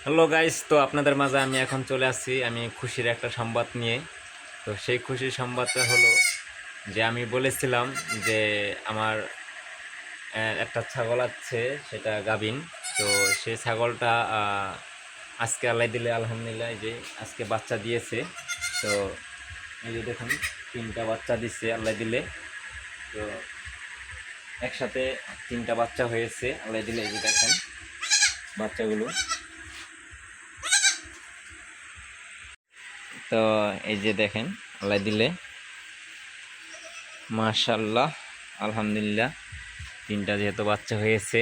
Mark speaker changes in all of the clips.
Speaker 1: Hello guys, তো আপনাদের মাঝে আমি এখন চলে আসছি আমি খুশির একটা সংবাদ নিয়ে। তো সেই খুশির সংবাদটা হলো যে আমি বলেছিলাম যে আমার একটা ছাগল আছে, সেটা গাভিন। তো সেই ছাগলটা আজকে আল্লাহ দিলে আলহামদুলিল্লাহ, এই যে আজকে বাচ্চা দিয়েছে। তো এই যে দেখুন, তিনটা বাচ্চা দিচ্ছে আল্লাহ দিলে। তো একসাথে তিনটা বাচ্চা হয়েছে আল্লাহ দিলে, এই যে দেখেন বাচ্চাগুলো। তো এই যে দেখেন আল্লাহ দিলে, মাশাল্লাহ, আলহামদুলিল্লাহ, তিনটা যেহেতু বাচ্চা হয়েছে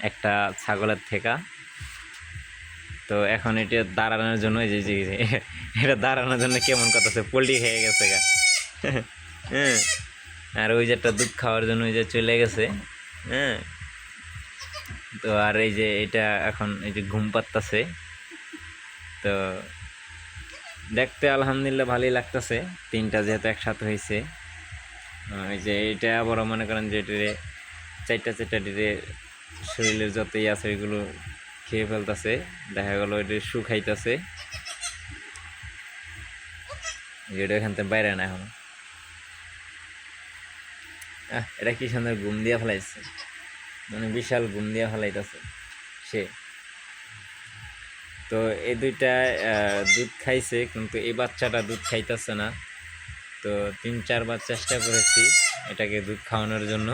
Speaker 1: একটা ছাগলের থেকে। তো এখন এটা দাঁড়ানোর জন্য এই যে এটা দাঁড়ানোর জন্য কেমন করতেছে, পোল্ট্রি খেয়ে গেছে গা। হ্যাঁ, আর ওই যে একটা দুধ খাওয়ার জন্য ওই যে চলে গেছে। হ্যাঁ, তো আর এই যে এটা এখন এই যে ঘুম পাত্তাছে। তো দেখতে আলহামদুলিল্লাহ ভালোই লাগতেছে, তিনটা যেহেতু একসাথে হয়েছে। এই যে এটা আবার মনে করেন যে এটারে চারটা চারটা ডিরে শরীরের যতই আছে ওইগুলো খেয়ে ফেলতেছে। দেখা গেল এটা শুকাইতেছে, যেটা এখান থেকে বাইরে না এখন। এটা কি সুন্দর ঘুম দিয়া ফেলাইছে, মানে বিশাল ঘুম দিয়া ফেলাইতেছে সে। তো এই দুইটা দুধ খাইছে, কিন্তু এই বাচ্চাটা দুধ খাইতেছে না। তো 3-4 বার চেষ্টা করেছি এটাকে দুধ খাওয়ানোর জন্য,